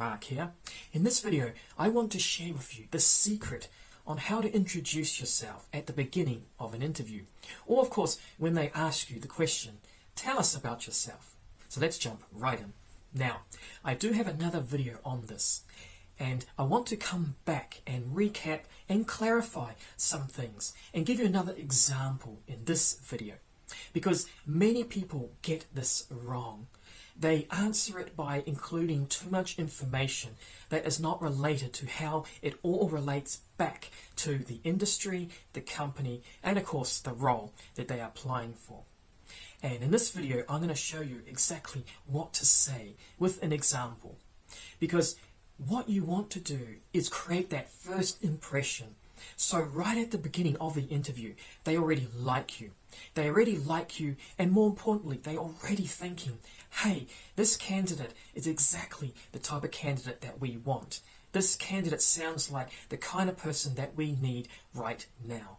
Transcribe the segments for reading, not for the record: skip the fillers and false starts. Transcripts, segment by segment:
Mark here. In this video, I want to share with you the secret on how to introduce yourself at the beginning of an interview. Or of course, when they ask you the question, tell us about yourself. So let's jump right in. Now, I do have another video on this, and I want to come back and recap and clarify some things and give you another example in this video. Because many people get this wrong. They answer it by including too much information that is not related to how it all relates back to the industry, the company, and of course the role that they are applying for. And in this video, I'm going to show you exactly what to say with an example. Because what you want to do is create that first impression. So right at the beginning of the interview, they already like you. They already like you, and more importantly, they're already thinking, hey, this candidate is exactly the type of candidate that we want. This candidate sounds like the kind of person that we need right now.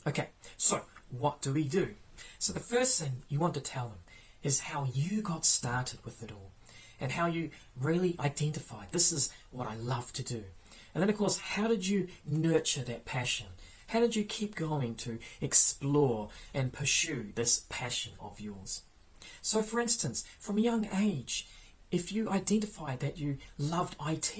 Okay, so what do we do? So the first thing you want to tell them is how you got started with it all, and how you really identified, this is what I love to do. And then of course, how did you nurture that passion? How did you keep going to explore and pursue this passion of yours? So for instance, from a young age, if you identified that you loved IT,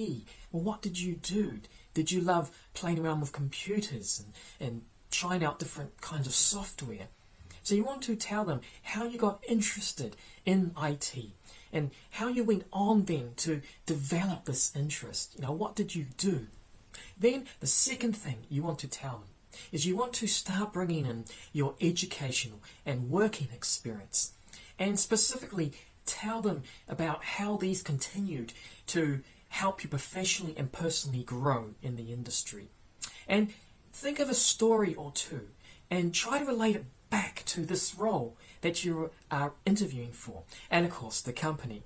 well, what did you do? Did you love playing around with computers and trying out different kinds of software? So you want to tell them how you got interested in IT and how you went on then to develop this interest. What did you do? Then the second thing you want to tell them is you want to start bringing in your educational and working experience, and specifically tell them about how these continued to help you professionally and personally grow in the industry. And think of a story or two and try to relate it back to this role that you are interviewing for, and of course the company.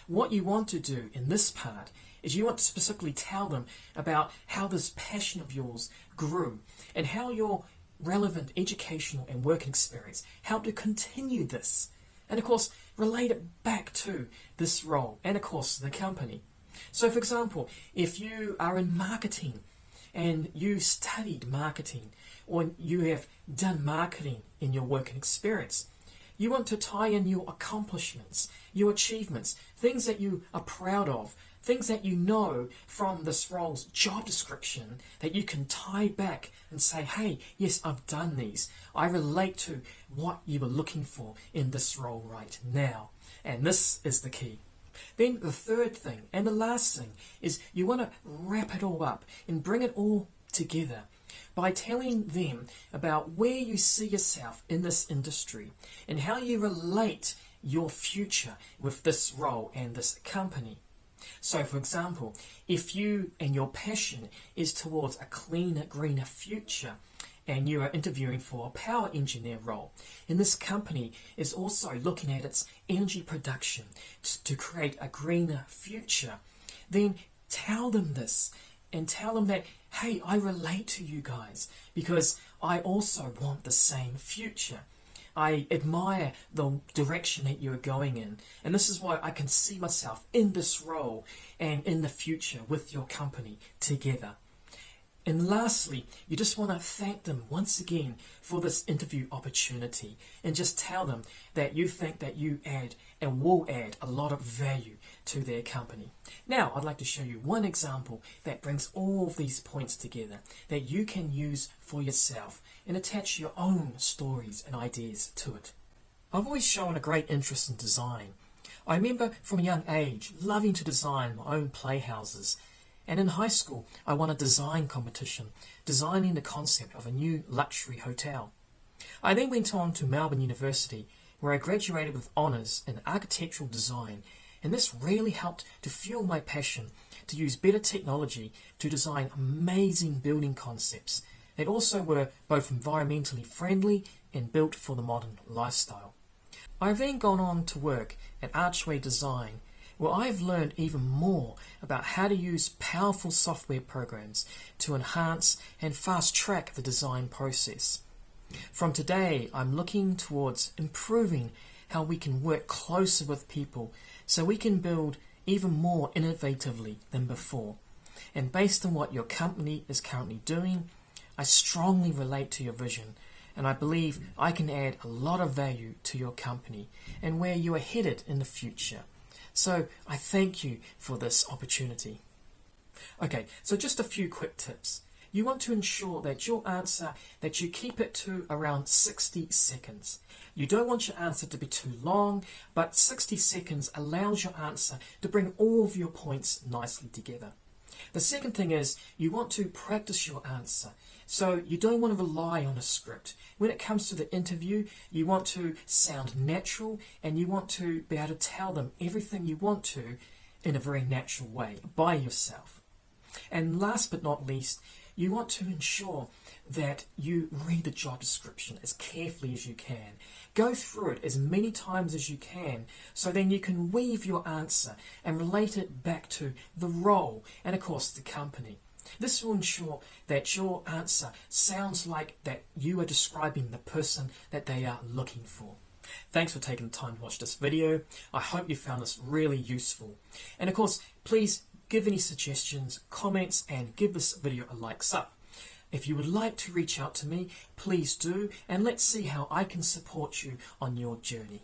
What you want to do in this part is you want to specifically tell them about how this passion of yours grew and how your relevant educational and work experience helped to continue this, and of course relate it back to this role and of course the company. So for example, if you are in marketing and you studied marketing, or you have done marketing in your working experience, you want to tie in your accomplishments, your achievements, things that you are proud of, things that you know from this role's job description that you can tie back and say, hey, yes, I've done these. I relate to what you were looking for in this role right now. And this is the key. Then the third thing and the last thing is you want to wrap it all up and bring it all together by telling them about where you see yourself in this industry and how you relate your future with this role and this company. So for example, if you and your passion is towards a cleaner, greener future, and you are interviewing for a power engineer role, and this company is also looking at its energy production to create a greener future, then tell them this and tell them that, hey, I relate to you guys because I also want the same future. I admire the direction that you're going in, and this is why I can see myself in this role and in the future with your company together. And lastly, you just want to thank them once again for this interview opportunity and just tell them that you think that you add and will add a lot of value to their company. Now, I'd like to show you one example that brings all of these points together that you can use for yourself and attach your own stories and ideas to it. I've always shown a great interest in design. I remember from a young age loving to design my own playhouses. And in high school, I won a design competition, designing the concept of a new luxury hotel. I then went on to Melbourne University, where I graduated with honours in architectural design, and this really helped to fuel my passion to use better technology to design amazing building concepts that also were both environmentally friendly and built for the modern lifestyle. I have then gone on to work at Archway Design, where I've learned even more about how to use powerful software programs to enhance and fast-track the design process. From today, I'm looking towards improving how we can work closer with people so we can build even more innovatively than before. And based on what your company is currently doing, I strongly relate to your vision, and I believe I can add a lot of value to your company and where you are headed in the future. So I thank you for this opportunity. Okay, so just a few quick tips. You want to ensure that your answer, that you keep it to around 60 seconds. You don't want your answer to be too long, but 60 seconds allows your answer to bring all of your points nicely together. The second thing is you want to practice your answer. So you don't want to rely on a script. When it comes to the interview, you want to sound natural and you want to be able to tell them everything you want to in a very natural way by yourself. And last but not least, you want to ensure that you read the job description as carefully as you can. Go through it as many times as you can, so then you can weave your answer and relate it back to the role and of course the company. This will ensure that your answer sounds like that you are describing the person that they are looking for. Thanks for taking the time to watch this video. I hope you found this really useful. And of course, please give any suggestions, comments, and give this video a likes up. If you would like to reach out to me, please do, and let's see how I can support you on your journey.